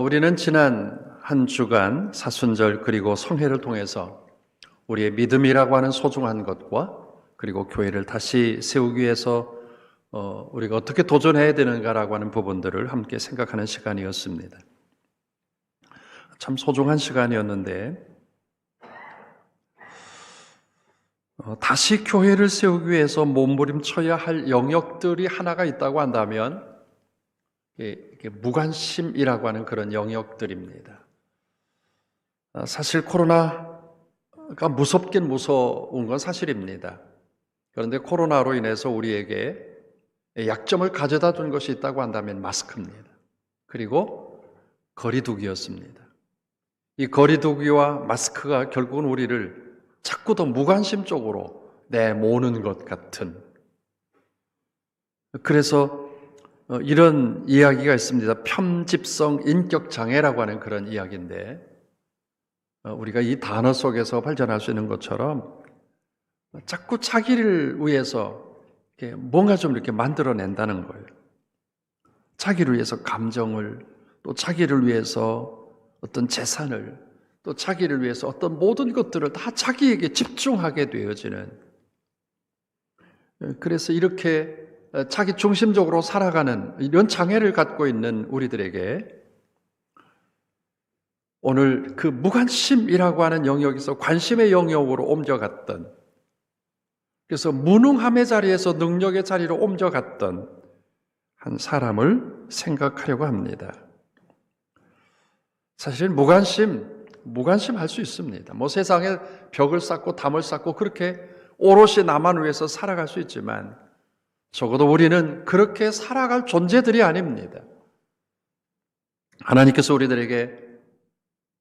우리는 지난 한 주간 사순절 그리고 성회를 통해서 우리의 믿음이라고 하는 소중한 것과 그리고 교회를 다시 세우기 위해서 우리가 어떻게 도전해야 되는가라고 하는 부분들을 함께 생각하는 시간이었습니다. 참 소중한 시간이었는데 다시 교회를 세우기 위해서 몸부림쳐야 할 영역들이 하나가 있다고 한다면 이게 무관심이라고 하는 그런 영역들입니다. 사실 코로나가 무섭긴 무서운 건 사실입니다. 그런데 코로나로 인해서 우리에게 약점을 가져다 준 것이 있다고 한다면 마스크입니다. 그리고 거리두기였습니다. 이 거리두기와 마스크가 결국은 우리를 자꾸 더 무관심 쪽으로 내모는 것 같은, 그래서 이런 이야기가 있습니다. 편집성 인격장애라고 하는 그런 이야기인데, 우리가 이 단어 속에서 발견할 수 있는 것처럼 자꾸 자기를 위해서 뭔가 좀 이렇게 만들어낸다는 거예요. 자기를 위해서 감정을, 또 자기를 위해서 어떤 재산을, 또 자기를 위해서 어떤 모든 것들을 다 자기에게 집중하게 되어지는, 그래서 이렇게 자기 중심적으로 살아가는 이런 장애를 갖고 있는 우리들에게 오늘 그 무관심이라고 하는 영역에서 관심의 영역으로 옮겨갔던, 그래서 무능함의 자리에서 능력의 자리로 옮겨갔던 한 사람을 생각하려고 합니다. 사실 무관심 할 수 있습니다. 세상에 벽을 쌓고 담을 쌓고 그렇게 오롯이 나만 위해서 살아갈 수 있지만 적어도 우리는 그렇게 살아갈 존재들이 아닙니다. 하나님께서 우리들에게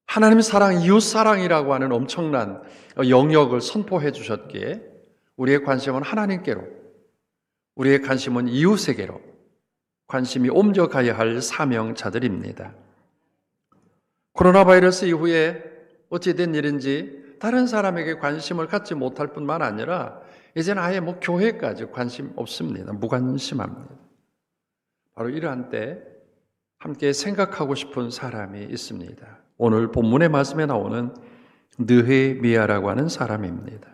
하나님의 사랑, 이웃 사랑이라고 하는 엄청난 영역을 선포해 주셨기에 우리의 관심은 하나님께로, 우리의 관심은 이웃에게로 관심이 옮겨가야 할 사명자들입니다. 코로나 바이러스 이후에 어찌된 일인지 다른 사람에게 관심을 갖지 못할 뿐만 아니라 이제는 아예 교회까지 관심 없습니다. 무관심합니다. 바로 이러한 때 함께 생각하고 싶은 사람이 있습니다. 오늘 본문의 말씀에 나오는 느헤미야라고 하는 사람입니다.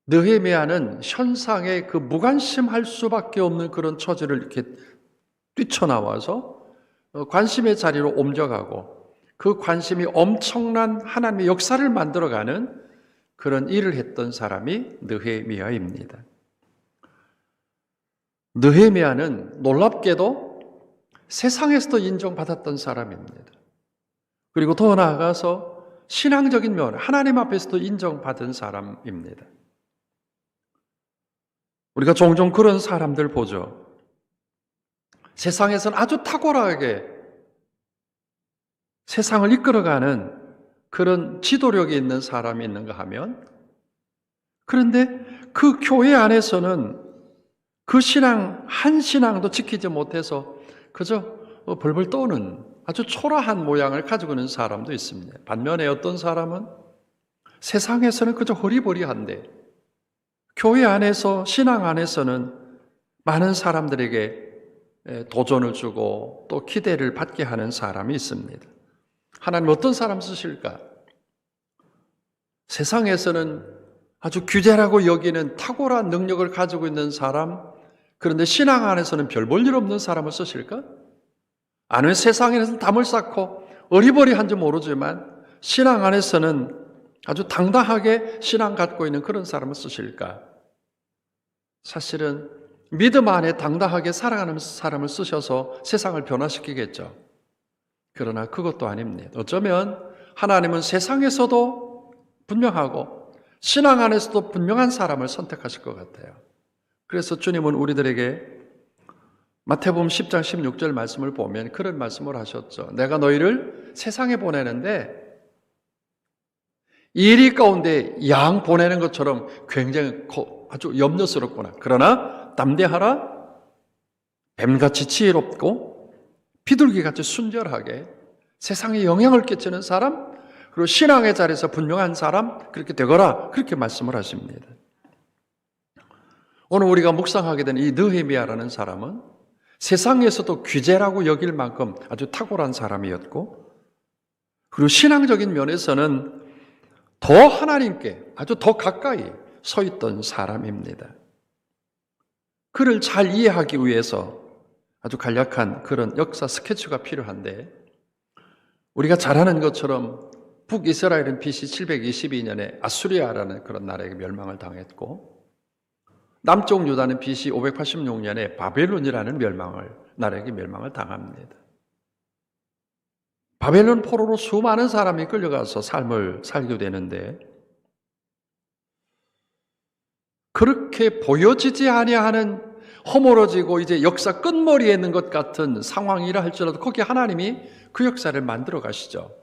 느헤미야는 현상에 그 무관심할 수밖에 없는 그런 처지를 이렇게 뛰쳐나와서 관심의 자리로 옮겨가고 그 관심이 엄청난 하나님의 역사를 만들어가는 그런 일을 했던 사람이 느헤미야입니다. 느헤미야는 놀랍게도 세상에서도 인정받았던 사람입니다. 그리고 더 나아가서 신앙적인 면, 하나님 앞에서도 인정받은 사람입니다. 우리가 종종 그런 사람들 보죠. 세상에서는 아주 탁월하게 세상을 이끌어가는 그런 지도력이 있는 사람이 있는가 하면, 그런데 그 교회 안에서는 그 신앙, 한 신앙도 지키지 못해서 그저 벌벌 떠는 아주 초라한 모양을 가지고 있는 사람도 있습니다. 반면에 어떤 사람은 세상에서는 그저 허리버리한데 교회 안에서, 신앙 안에서는 많은 사람들에게 도전을 주고 또 기대를 받게 하는 사람이 있습니다. 하나님 어떤 사람 쓰실까? 세상에서는 아주 규제라고 여기는 탁월한 능력을 가지고 있는 사람, 그런데 신앙 안에서는 별 볼 일 없는 사람을 쓰실까? 아니면 세상에서는 담을 쌓고 어리버리한지 모르지만 신앙 안에서는 아주 당당하게 신앙 갖고 있는 그런 사람을 쓰실까? 사실은 믿음 안에 당당하게 살아가는 사람을 쓰셔서 세상을 변화시키겠죠. 그러나 그것도 아닙니다. 어쩌면 하나님은 세상에서도 분명하고 신앙 안에서도 분명한 사람을 선택하실 것 같아요. 그래서 주님은 우리들에게 마태복음 10장 16절 말씀을 보면 그런 말씀을 하셨죠. 내가 너희를 세상에 보내는데 이리 가운데 양 보내는 것처럼 굉장히 아주 염려스럽구나. 그러나 담대하라. 뱀같이 지혜롭고 비둘기같이 순결하게 세상에 영향을 끼치는 사람, 그리고 신앙의 자리에서 분명한 사람, 그렇게 되거라. 그렇게 말씀을 하십니다. 오늘 우리가 묵상하게 된 이 느헤미야라는 사람은 세상에서도 귀재라고 여길 만큼 아주 탁월한 사람이었고, 그리고 신앙적인 면에서는 더 하나님께 아주 더 가까이 서 있던 사람입니다. 그를 잘 이해하기 위해서 아주 간략한 그런 역사 스케치가 필요한데, 우리가 잘 아는 것처럼 북이스라엘은 BC 722년에 아수리아라는 그런 나라에게 멸망을 당했고, 남쪽 유다는 BC 586년에 바벨론이라는 나라에게 멸망을 당합니다. 바벨론 포로로 수많은 사람이 끌려가서 삶을 살게 되는데, 그렇게 보여지지 아니하는 허물어지고 이제 역사 끝머리에 있는 것 같은 상황이라 할지라도 거기 하나님이 그 역사를 만들어 가시죠.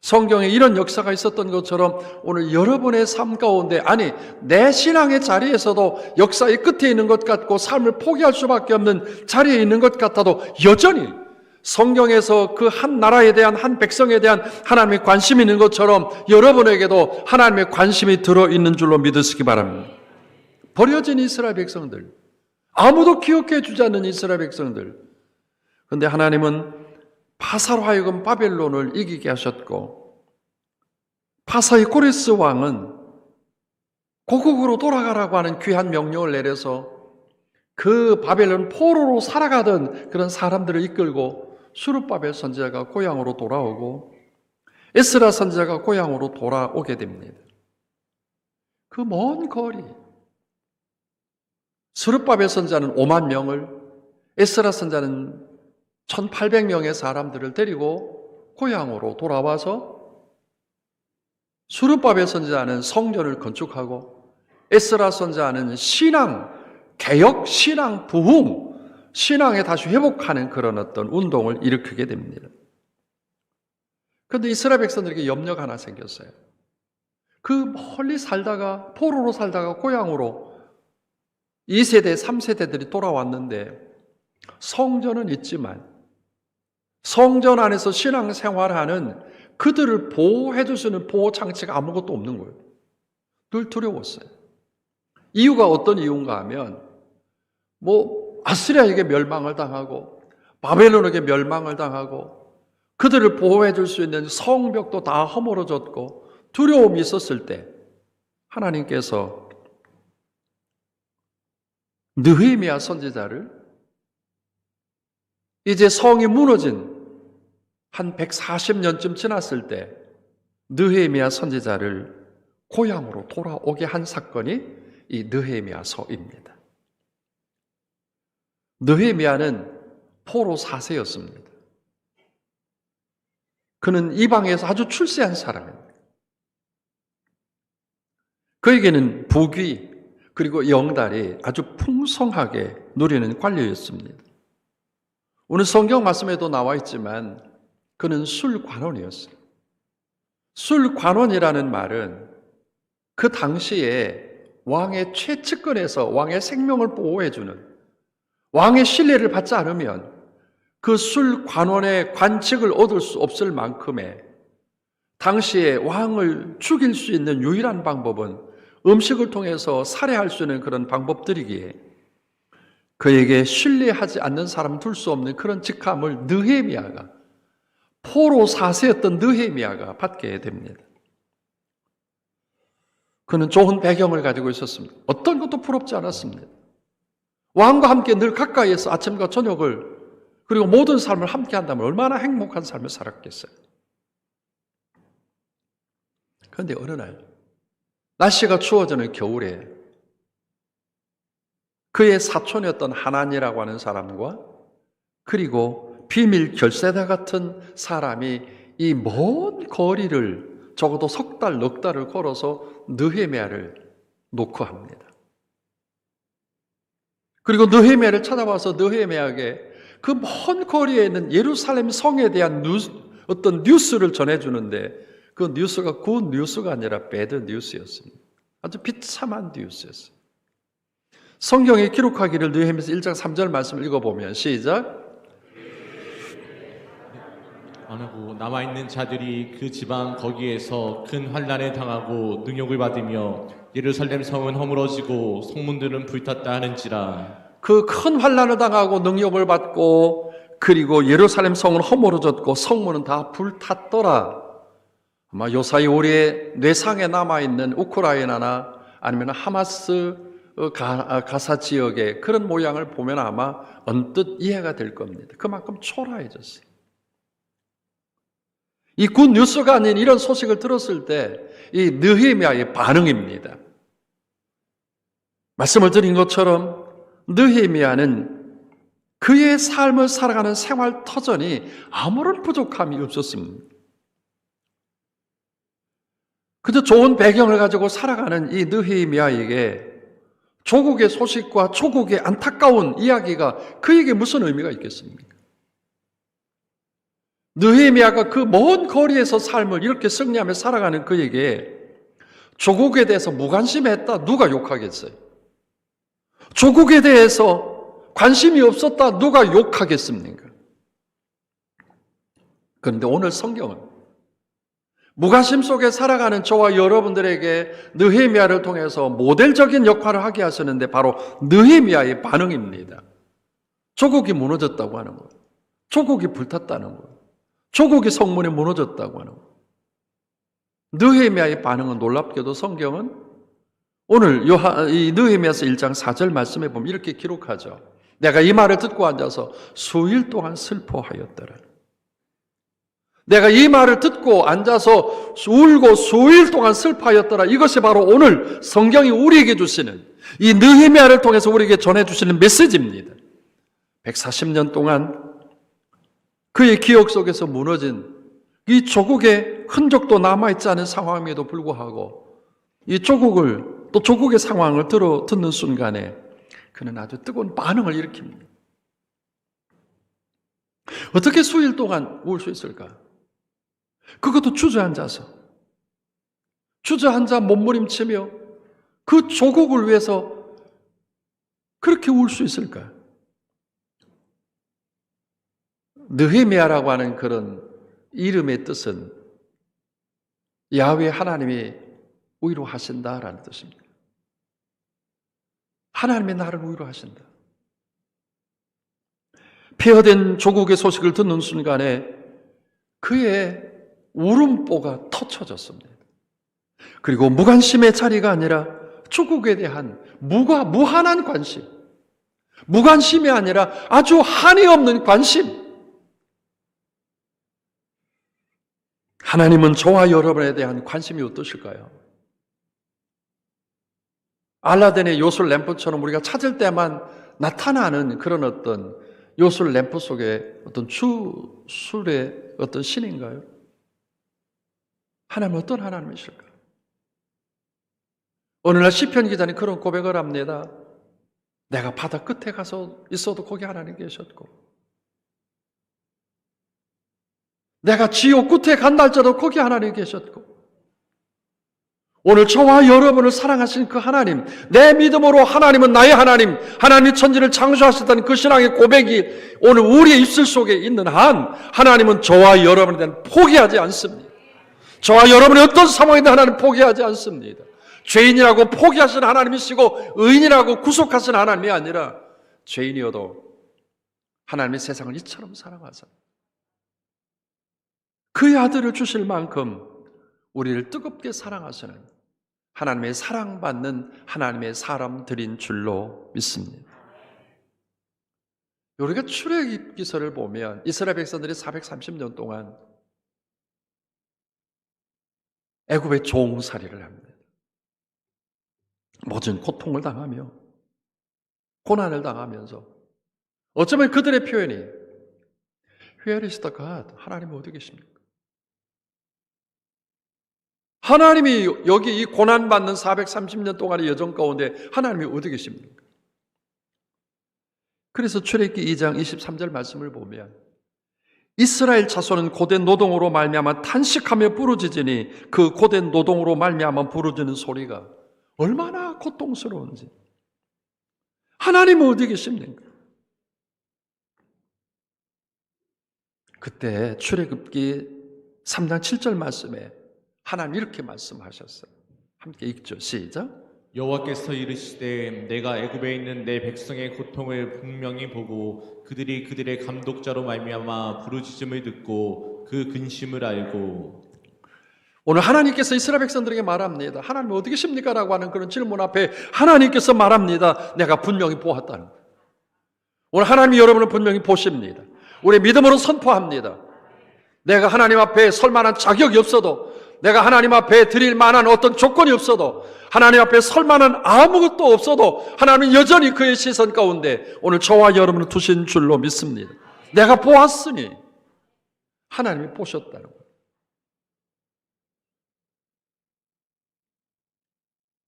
성경에 이런 역사가 있었던 것처럼 오늘 여러분의 삶 가운데, 아니 내 신앙의 자리에서도 역사의 끝에 있는 것 같고 삶을 포기할 수밖에 없는 자리에 있는 것 같아도 여전히 성경에서 그 한 나라에 대한, 한 백성에 대한 하나님의 관심이 있는 것처럼 여러분에게도 하나님의 관심이 들어있는 줄로 믿으시기 바랍니다. 버려진 이스라엘 백성들, 아무도 기억해 주지 않는 이스라엘 백성들, 그런데 하나님은 바사로 하여금 바벨론을 이기게 하셨고, 바사의 고레스 왕은 고국으로 돌아가라고 하는 귀한 명령을 내려서 그 바벨론 포로로 살아가던 그런 사람들을 이끌고 수르바벨 선지자가 고향으로 돌아오고 에스라 선지자가 고향으로 돌아오게 됩니다. 그 먼 거리, 수르바벨 선지자는 5만 명을, 에스라 선지자는 1800명의 사람들을 데리고 고향으로 돌아와서 수르바벨 선지자는 성전을 건축하고 에스라 선지자는 신앙, 개혁, 신앙, 부흥, 신앙에 다시 회복하는 그런 어떤 운동을 일으키게 됩니다. 그런데 이스라엘 백성들에게 염려가 하나 생겼어요. 그 멀리 살다가, 포로로 살다가 고향으로 2세대, 3세대들이 돌아왔는데 성전은 있지만 성전 안에서 신앙생활하는 그들을 보호해 줄 수 있는 보호장치가 아무것도 없는 거예요. 늘 두려웠어요. 이유가 어떤 이유인가 하면 아스리아에게 멸망을 당하고 바벨론에게 멸망을 당하고 그들을 보호해 줄 수 있는 성벽도 다 허물어졌고 두려움이 있었을 때 하나님께서 느헤미야 선지자를 이제 성이 무너진 한 140년쯤 지났을 때 느헤미야 선지자를 고향으로 돌아오게 한 사건이 이 느헤미야서입니다. 느헤미야는 포로 4세였습니다. 그는 이방에서 아주 출세한 사람입니다. 그에게는 부귀 그리고 영달이 아주 풍성하게 누리는 관료였습니다. 오늘 성경 말씀에도 나와 있지만 그는 술관원이었어요. 술관원이라는 말은 그 당시에 왕의 최측근에서 왕의 생명을 보호해주는, 왕의 신뢰를 받지 않으면 그 술관원의 관직을 얻을 수 없을 만큼의, 당시에 왕을 죽일 수 있는 유일한 방법은 음식을 통해서 살해할 수 있는 그런 방법들이기에 그에게 신뢰하지 않는 사람 둘 수 없는 그런 직함을 느헤미야가, 포로 4세였던 느헤미야가 받게 됩니다. 그는 좋은 배경을 가지고 있었습니다. 어떤 것도 부럽지 않았습니다. 왕과 함께 늘 가까이에서 아침과 저녁을, 그리고 모든 삶을 함께 한다면 얼마나 행복한 삶을 살았겠어요. 그런데 어느 날 날씨가 추워지는 겨울에 그의 사촌이었던 하나니라고 하는 사람과 그리고 비밀 결세대 같은 사람이 이 먼 거리를 적어도 석 달, 넉 달을 걸어서 느헤미야를 놓고 합니다. 그리고 느헤미야를 찾아와서 느헤미야에게 그 먼 거리에 있는 예루살렘 성에 대한 어떤 뉴스를 전해주는데 그 뉴스가 굿 뉴스가 아니라 배드 뉴스였습니다. 아주 비참한 뉴스였어요. 성경에 기록하기를 느헤미야서 1장 3절 말씀을 읽어보면 시작. 하고 남아있는 자들이 그 지방 거기에서 큰 환난에 당하고 능욕을 받으며 예루살렘 성은 허물어지고 성문들은 불탔다 하는지라. 그 큰 환난을 당하고 능력을 받고 그리고 예루살렘 성은 허물어졌고 성문은 다 불탔더라. 아마 요사이 우리의 뇌상에 남아있는 우크라이나나 아니면 하마스 가사 지역의 그런 모양을 보면 아마 언뜻 이해가 될 겁니다. 그만큼 초라해졌어요. 이 굿 뉴스가 아닌 이런 소식을 들었을 때 이 느헤미야의 반응입니다. 말씀을 드린 것처럼 느헤미야는 그의 삶을 살아가는 생활 터전이 아무런 부족함이 없었습니다. 그저 좋은 배경을 가지고 살아가는 이 느헤미야에게 조국의 소식과 조국의 안타까운 이야기가 그에게 무슨 의미가 있겠습니까? 느헤미야가 그 먼 거리에서 삶을 이렇게 승리하며 살아가는 그에게 조국에 대해서 무관심했다 누가 욕하겠어요? 조국에 대해서 관심이 없었다 누가 욕하겠습니까? 그런데 오늘 성경은 무관심 속에 살아가는 저와 여러분들에게 느헤미야를 통해서 모델적인 역할을 하게 하셨는데 바로 느헤미야의 반응입니다. 조국이 무너졌다고 하는 거예요. 조국이 불탔다는 거예요. 조국이 성문이 무너졌다고 하는 거예요. 느헤미야의 반응은 놀랍게도 성경은 오늘 이 느헤미야서 1장 4절 말씀에 보면 이렇게 기록하죠. 내가 이 말을 듣고 앉아서 수일 동안 슬퍼하였더라. 내가 이 말을 듣고 앉아서 울고 수일 동안 슬퍼하였더라. 이것이 바로 오늘 성경이 우리에게 주시는 이 느헤미야를 통해서 우리에게 전해주시는 메시지입니다. 140년 동안 그의 기억 속에서 무너진 이 조국의 흔적도 남아있지 않은 상황임에도 불구하고 이 조국을 또 조국의 상황을 듣는 순간에 그는 아주 뜨거운 반응을 일으킵니다. 어떻게 수일 동안 울 수 있을까? 그것도 주저앉아 몸부림치며 그 조국을 위해서 그렇게 울 수 있을까? 느헤미야라고 하는 그런 이름의 뜻은 야훼 하나님이 위로하신다라는 뜻입니다. 하나님의 나를 위로하신다. 폐허된 조국의 소식을 듣는 순간에 그의 울음보가 터쳐졌습니다. 그리고 무관심의 자리가 아니라 조국에 대한 무한한 관심, 무관심이 아니라 아주 한이 없는 관심. 하나님은 저와 여러분에 대한 관심이 어떠실까요? 알라딘의 요술 램프처럼 우리가 찾을 때만 나타나는 그런 어떤 요술 램프 속에 어떤 주술의 어떤 신인가요? 하나님은 어떤 하나님이실까? 어느 날 시편 기자는 그런 고백을 합니다. 내가 바다 끝에 가서 있어도 거기 하나님 계셨고 내가 지옥 끝에 간다 할지라도 거기 하나님 계셨고 오늘 저와 여러분을 사랑하신 그 하나님, 내 믿음으로 하나님은 나의 하나님, 하나님이 천지를 창조하셨다는 그 신앙의 고백이 오늘 우리의 입술 속에 있는 한 하나님은 저와 여러분에 대한 포기하지 않습니다. 저와 여러분의 어떤 상황이든 하나님 포기하지 않습니다. 죄인이라고 포기하신 하나님이시고 의인이라고 구속하신 하나님이 아니라 죄인이어도 하나님의 세상을 이처럼 사랑하사 그의 아들을 주실 만큼 우리를 뜨겁게 사랑하시는 하나님의 사랑받는 하나님의 사람들인 줄로 믿습니다. 우리가 출애굽기서를 보면 이스라엘 백성들이 430년 동안 애굽의 종살이를 합니다. 모든 고통을 당하며 고난을 당하면서 어쩌면 그들의 표현이 Where is the God? 하나님 어디 계십니까? 하나님이 여기 이 고난받는 430년 동안의 여정 가운데 하나님이 어디 계십니까? 그래서 출애굽기 2장 23절 말씀을 보면 이스라엘 자손은 고된 노동으로 말미암아 탄식하며 부르짖으니 그 고된 노동으로 말미암아 부르짖는 소리가 얼마나 고통스러운지 하나님은 어디 계십니까? 그때 출애굽기 3장 7절 말씀에 하나님 이렇게 말씀하셨어요. 함께 읽죠. 시작. 여호와께서 이르시되 내가 애굽에 있는 내 백성의 고통을 분명히 보고 그들이 그들의 감독자로 말미암아 부르짖음을 듣고 그 근심을 알고. 오늘 하나님께서 이스라엘 백성들에게 말합니다. 하나님 어디 계십니까? 라고 하는 그런 질문 앞에 하나님께서 말합니다. 내가 분명히 보았다는 거예요. 오늘 하나님이 여러분을 분명히 보십니다. 우리 믿음으로 선포합니다. 내가 하나님 앞에 설 만한 자격이 없어도, 내가 하나님 앞에 드릴 만한 어떤 조건이 없어도, 하나님 앞에 설 만한 아무것도 없어도 하나님은 여전히 그의 시선 가운데 오늘 저와 여러분을 두신 줄로 믿습니다. 내가 보았으니 하나님이 보셨다는 거예요.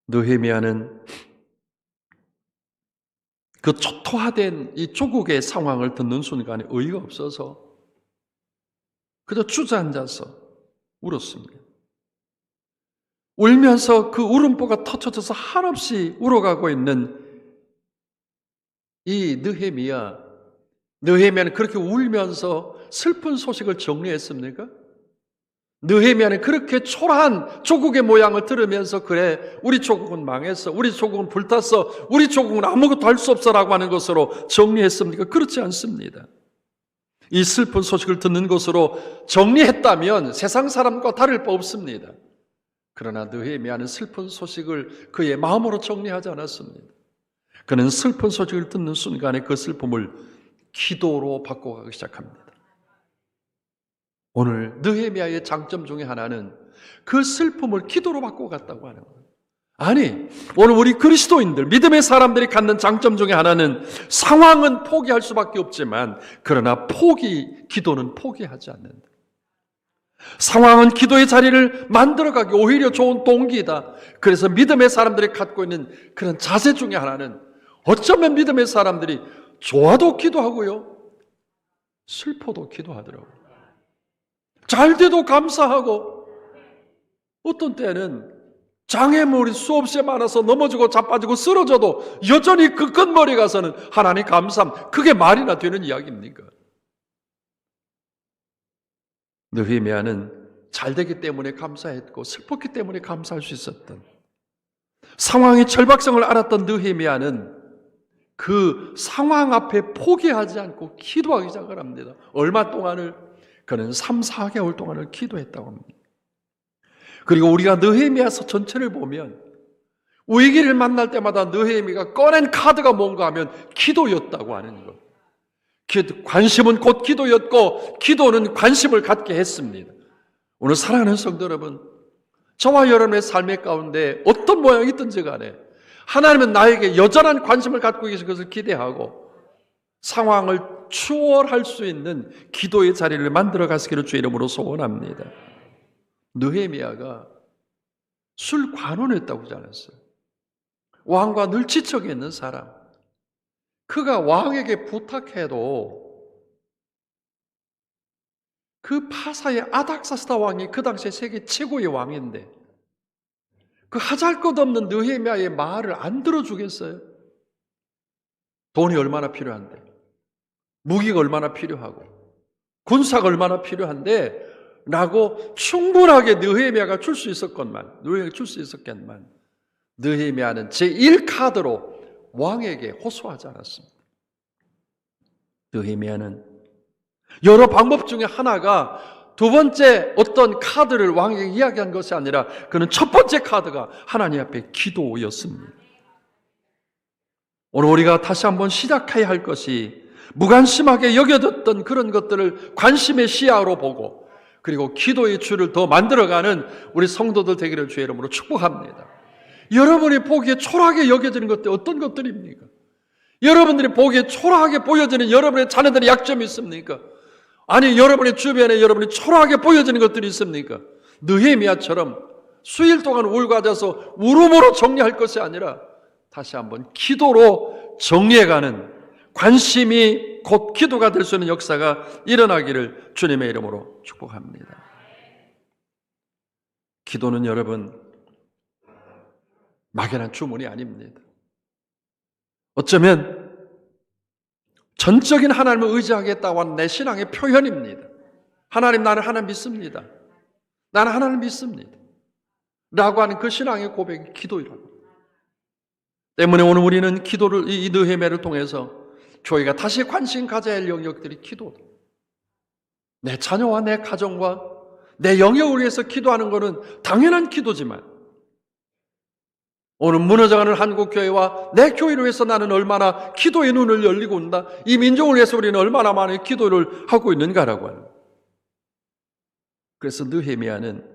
느헤미야는 그 초토화된 이 조국의 상황을 듣는 순간에 의의가 없어서 그저 주저앉아서 울었습니다. 울면서 그 울음보가 터쳐져서 한없이 울어가고 있는 이 느헤미야는 그렇게 울면서 슬픈 소식을 정리했습니까? 느헤미야는 그렇게 초라한 조국의 모양을 들으면서 그래, 우리 조국은 망했어, 우리 조국은 불탔어, 우리 조국은 아무것도 할 수 없어라고 하는 것으로 정리했습니까? 그렇지 않습니다. 이 슬픈 소식을 듣는 것으로 정리했다면 세상 사람과 다를 바 없습니다. 그러나 느헤미야는 슬픈 소식을 그의 마음으로 정리하지 않았습니다. 그는 슬픈 소식을 듣는 순간에 그 슬픔을 기도로 바꿔가기 시작합니다. 오늘 느헤미야의 장점 중에 하나는 그 슬픔을 기도로 바꿔갔다고 하는 거예요. 아니, 오늘 우리 그리스도인들, 믿음의 사람들이 갖는 장점 중에 하나는 상황은 포기할 수밖에 없지만 그러나 기도는 포기하지 않는다. 상황은 기도의 자리를 만들어가기 오히려 좋은 동기이다. 그래서 믿음의 사람들이 갖고 있는 그런 자세 중에 하나는 어쩌면 믿음의 사람들이 좋아도 기도하고요, 슬퍼도 기도하더라고요. 잘 돼도 감사하고, 어떤 때는 장애물이 수없이 많아서 넘어지고 자빠지고 쓰러져도 여전히 그 끝머리 가서는 하나님 감사함. 그게 말이나 되는 이야기입니까? 느헤미야는 잘 되기 때문에 감사했고 슬펐기 때문에 감사할 수 있었던, 상황의 절박성을 알았던 느헤미야는 그 상황 앞에 포기하지 않고 기도하기 시작을 합니다. 얼마 동안을? 그는 3, 4개월 동안을 기도했다고 합니다. 그리고 우리가 느헤미야서 전체를 보면 위기를 만날 때마다 느헤미야가 꺼낸 카드가 뭔가 하면 기도였다고 하는 것. 관심은 곧 기도였고 기도는 관심을 갖게 했습니다. 오늘 사랑하는 성도 여러분, 저와 여러분의 삶의 가운데 어떤 모양이 있든지 간에 하나님은 나에게 여전한 관심을 갖고 계신 것을 기대하고 상황을 추월할 수 있는 기도의 자리를 만들어 가시기를 주의 이름으로 소원합니다. 느헤미야가 술 관원했다고 하지 않았어요? 왕과 늘 지척에 있는 사람. 그가 왕에게 부탁해도 그 파사의 아닥사스다 왕이 그 당시에 세계 최고의 왕인데 그 하잘것없는 느헤미야의 말을 안 들어주겠어요? 돈이 얼마나 필요한데, 무기가 얼마나 필요하고, 군사가 얼마나 필요한데 라고 충분하게 느헤미야가 줄 수 있었건만, 느헤미야는 제1카드로 왕에게 호소하지 않았습니다. 느헤미야는 여러 방법 중에 하나가 두 번째 어떤 카드를 왕에게 이야기한 것이 아니라 그는 첫 번째 카드가 하나님 앞에 기도였습니다. 오늘 우리가 다시 한번 시작해야 할 것이 무관심하게 여겨졌던 그런 것들을 관심의 시야로 보고 그리고 기도의 줄을 더 만들어가는 우리 성도들 되기를 주의 이름으로 축복합니다. 여러분이 보기에 초라하게 여겨지는 것들 어떤 것들입니까? 여러분들이 보기에 초라하게 보여지는 여러분의 자녀들의 약점이 있습니까? 아니, 여러분의 주변에 여러분이 초라하게 보여지는 것들이 있습니까? 느헤미야처럼 수일 동안 울고 앉아서 울음으로 정리할 것이 아니라 다시 한번 기도로 정리해가는, 관심이 곧 기도가 될 수 있는 역사가 일어나기를 주님의 이름으로 축복합니다. 기도는 여러분 막연한 주문이 아닙니다. 어쩌면 전적인 하나님을 의지하겠다고 하는 내 신앙의 표현입니다. 하나님, 나는 하나님 믿습니다. 나는 하나님 믿습니다. 라고 하는 그 신앙의 고백이 기도이라고. 때문에 오늘 우리는 기도를, 이 느헤미야를 통해서 교회가 다시 관심 가져야 할 영역들이 기도다. 내 자녀와 내 가정과 내 영역을 위해서 기도하는 것은 당연한 기도지만, 오늘 무너져가는 한국교회와 내 교회를 위해서 나는 얼마나 기도의 눈을 열리고 있다, 이 민족을 위해서 우리는 얼마나 많은 기도를 하고 있는가라고 하는. 그래서 느헤미야는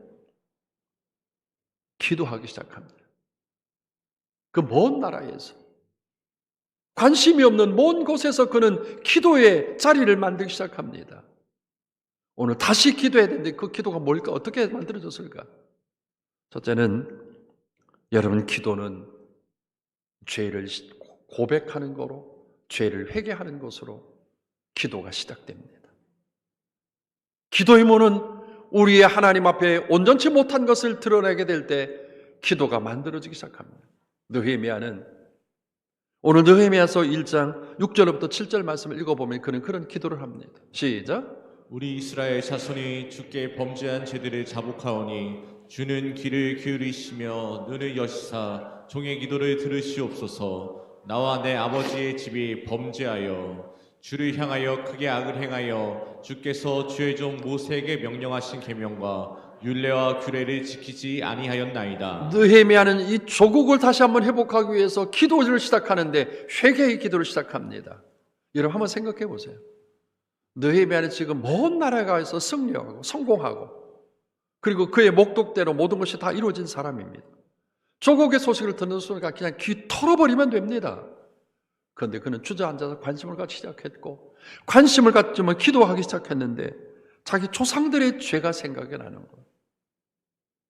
기도하기 시작합니다. 그 먼 나라에서, 관심이 없는 먼 곳에서 그는 기도의 자리를 만들기 시작합니다. 오늘 다시 기도해야 되는데 그 기도가 뭘까? 어떻게 만들어졌을까? 첫째는, 여러분, 기도는 죄를 고백하는 거로, 죄를 회개하는 것으로 기도가 시작됩니다. 기도의 문은 우리의 하나님 앞에 온전치 못한 것을 드러내게 될 때 기도가 만들어지기 시작합니다. 느헤미야는 오늘 느헤미야서 1장 6절부터 7절 말씀을 읽어보면 그는 그런 기도를 합니다. 시작. 우리 이스라엘 자손이 주께 범죄한 죄들을 자복하오니 주는 귀를 기울이시며 눈을 여시사 종의 기도를 들으시옵소서. 나와 내 아버지의 집이 범죄하여 주를 향하여 크게 악을 행하여 주께서 주의 종 모세에게 명령하신 계명과 율례와 규례를 지키지 아니하였나이다. 느헤미야는 이 조국을 다시 한번 회복하기 위해서 기도를 시작하는데 회개의 기도를 시작합니다. 여러분 한번 생각해 보세요. 느헤미야는 지금 먼 나라에 가서 승리하고 성공하고, 그리고 그의 목독대로 모든 것이 다 이루어진 사람입니다. 조국의 소식을 듣는 순간 그냥 귀 털어버리면 됩니다. 그런데 그는 주저앉아서 관심을 갖기 시작했고, 관심을 갖지만 기도하기 시작했는데 자기 조상들의 죄가 생각이 나는 거예요.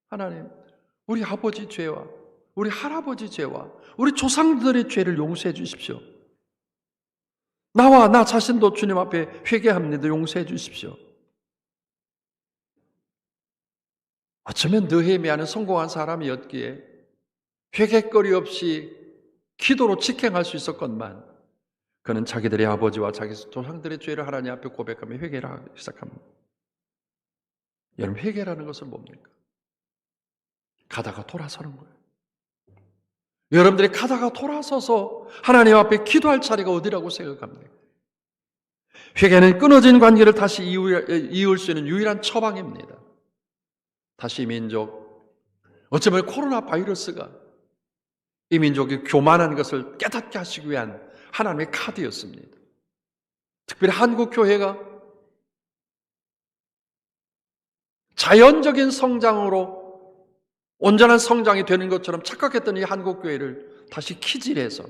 하나님, 우리 아버지 죄와 우리 할아버지 죄와 우리 조상들의 죄를 용서해 주십시오. 나와 나 자신도 주님 앞에 회개합니다. 용서해 주십시오. 어쩌면 느헤미야는 성공한 사람이었기에 회개거리 없이 기도로 직행할 수 있었건만, 그는 자기들의 아버지와 자기 조상들의 죄를 하나님 앞에 고백하며 회개를 하기 시작합니다. 여러분, 회개라는 것은 뭡니까? 가다가 돌아서는 거예요. 여러분들이 가다가 돌아서서 하나님 앞에 기도할 자리가 어디라고 생각합니까? 회개는 끊어진 관계를 다시 이을 수 있는 유일한 처방입니다. 다시 민족, 어쩌면 코로나 바이러스가 이 민족이 교만한 것을 깨닫게 하시기 위한 하나님의 카드였습니다. 특별히 한국 교회가 자연적인 성장으로 온전한 성장이 되는 것처럼 착각했던 이 한국 교회를 다시 키질해서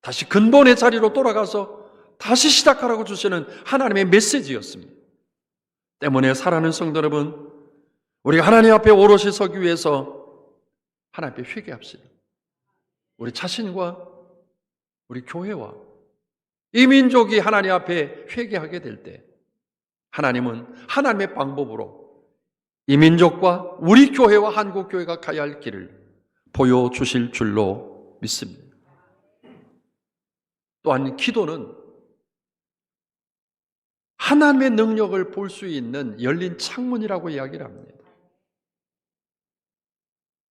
다시 근본의 자리로 돌아가서 다시 시작하라고 주시는 하나님의 메시지였습니다. 때문에 사랑하는 성도 여러분, 우리가 하나님 앞에 오롯이 서기 위해서 하나님 앞에 회개합시다. 우리 자신과 우리 교회와 이 민족이 하나님 앞에 회개하게 될 때 하나님은 하나님의 방법으로 이 민족과 우리 교회와 한국 교회가 가야 할 길을 보여주실 줄로 믿습니다. 또한 기도는 하나님의 능력을 볼 수 있는 열린 창문이라고 이야기를 합니다.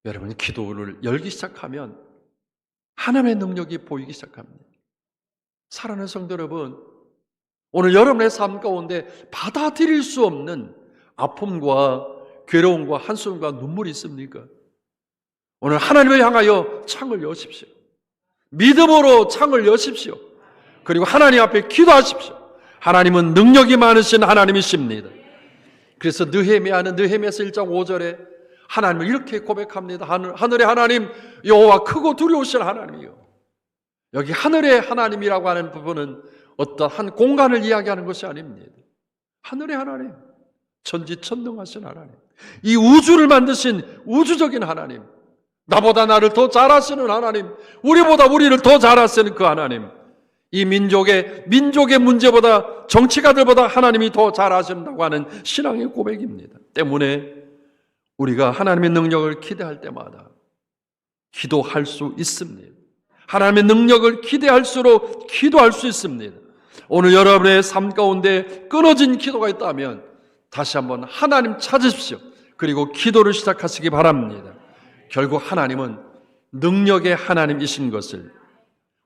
여러분, 기도를 열기 시작하면 하나님의 능력이 보이기 시작합니다. 사랑하는 성도 여러분, 오늘 여러분의 삶 가운데 받아들일 수 없는 아픔과 괴로움과 한숨과 눈물이 있습니까? 오늘 하나님을 향하여 창을 여십시오. 믿음으로 창을 여십시오. 그리고 하나님 앞에 기도하십시오. 하나님은 능력이 많으신 하나님이십니다. 그래서 느헤미야는 느헤미야서 1장 5절에 하나님을 이렇게 고백합니다. 하늘의 하나님 여호와 크고 두려우신 하나님이요. 여기 하늘의 하나님이라고 하는 부분은 어떤 한 공간을 이야기하는 것이 아닙니다. 하늘의 하나님, 천지천능하신 하나님, 이 우주를 만드신 우주적인 하나님, 나보다 나를 더 잘 아시는 하나님, 우리보다 우리를 더 잘 아시는 그 하나님, 이 민족의 문제보다 정치가들보다 하나님이 더 잘 아신다고 하는 신앙의 고백입니다. 때문에 우리가 하나님의 능력을 기대할 때마다 기도할 수 있습니다. 하나님의 능력을 기대할수록 기도할 수 있습니다. 오늘 여러분의 삶 가운데 끊어진 기도가 있다면 다시 한번 하나님 찾으십시오. 그리고 기도를 시작하시기 바랍니다. 결국 하나님은 능력의 하나님이신 것을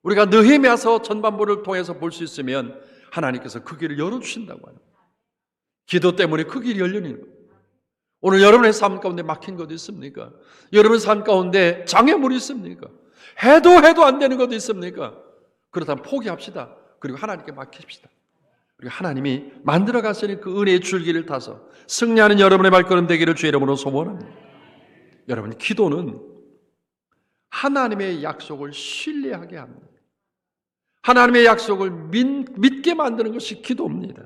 우리가 느헤미야서 전반부를 통해서 볼 수 있으면 하나님께서 그 길을 열어주신다고 하는 거예요. 기도 때문에 그 길이 열리는 거예요. 오늘 여러분의 삶 가운데 막힌 것도 있습니까? 여러분의 삶 가운데 장애물이 있습니까? 해도 안 되는 것도 있습니까? 그렇다면 포기합시다. 그리고 하나님께 맡깁시다. 그리고 하나님이 만들어 가시는 그 은혜의 줄기를 타서 승리하는 여러분의 발걸음 되기를 주의 이름으로 소원합니다. 여러분, 기도는 하나님의 약속을 신뢰하게 합니다. 하나님의 약속을 믿게 만드는 것이 기도입니다.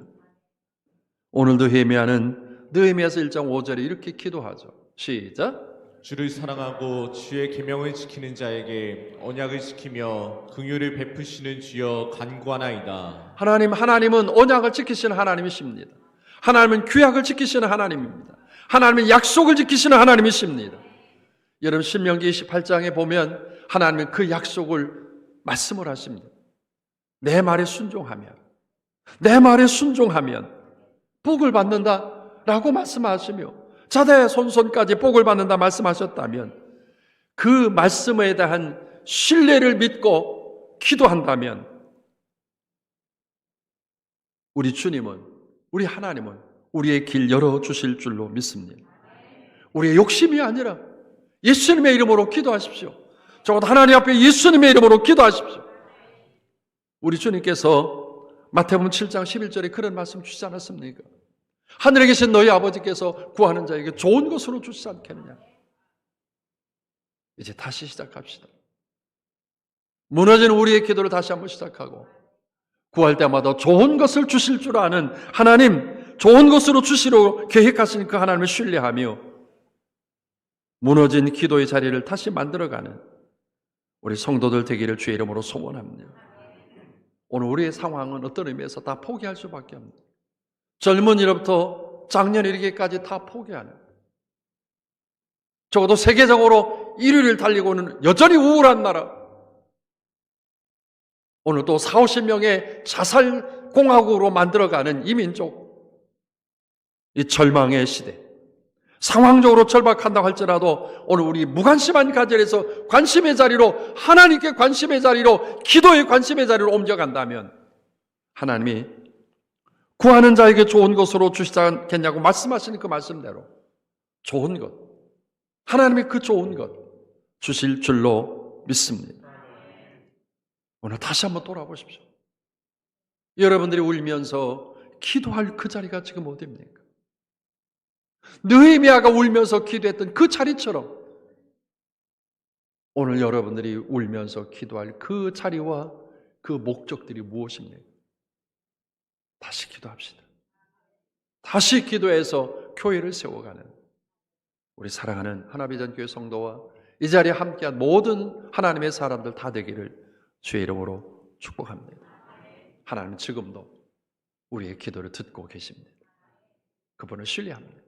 오늘도 느헤미야서 1장 5절에 이렇게 기도하죠. 시작. 주를 사랑하고 주의 계명을 지키는 자에게 언약을 지키며 긍휼을 베푸시는 주여 간구하나이다. 하나님은 언약을 지키시는 하나님이십니다. 하나님은 규약을 지키시는 하나님입니다. 하나님은 약속을 지키시는 하나님이십니다. 여러분, 신명기 28장에 보면 하나님은 그 약속을 말씀을 하십니다. 내 말에 순종하면 복을 받는다라고 말씀하시며 자다의 손손까지 복을 받는다 말씀하셨다면, 그 말씀에 대한 신뢰를 믿고 기도한다면 우리 주님은, 우리 하나님은 우리의 길 열어주실 줄로 믿습니다. 우리의 욕심이 아니라 예수님의 이름으로 기도하십시오. 적어도 하나님 앞에 예수님의 이름으로 기도하십시오. 우리 주님께서 마태복음 7장 11절에 그런 말씀 주시지 않았습니까? 하늘에 계신 너희 아버지께서 구하는 자에게 좋은 것으로 주시지 않겠느냐. 이제 다시 시작합시다. 무너진 우리의 기도를 다시 한번 시작하고, 구할 때마다 좋은 것을 주실 줄 아는 하나님, 좋은 것으로 주시려 계획하신 그 하나님을 신뢰하며 무너진 기도의 자리를 다시 만들어가는 우리 성도들 되기를 주의 이름으로 소원합니다. 오늘 우리의 상황은 어떤 의미에서 다 포기할 수밖에 없습니다. 젊은이로부터 장년 이르기까지 다 포기하는, 적어도 세계적으로 1위를 달리고는 여전히 우울한 나라, 오늘 또 40~50명의 자살공화국으로 만들어가는 이 민족, 이 절망의 시대, 상황적으로 절박한다고 할지라도 오늘 우리 무관심한 가정에서 관심의 자리로, 하나님께 관심의 자리로, 기도의 관심의 자리로 옮겨간다면 하나님이 구하는 자에게 좋은 것으로 주시지 않겠냐고 말씀하시는 그 말씀대로 좋은 것, 하나님이 그 좋은 것 주실 줄로 믿습니다. 오늘 다시 한번 돌아보십시오. 여러분들이 울면서 기도할 그 자리가 지금 어디입니까? 느헤미야가 울면서 기도했던 그 자리처럼 오늘 여러분들이 울면서 기도할 그 자리와 그 목적들이 무엇입니까? 다시 기도합시다. 다시 기도해서 교회를 세워가는 우리 사랑하는 하나비전교회 성도와 이 자리에 함께한 모든 하나님의 사람들 다 되기를 주의 이름으로 축복합니다. 하나님은 지금도 우리의 기도를 듣고 계십니다. 그분을 신뢰합니다.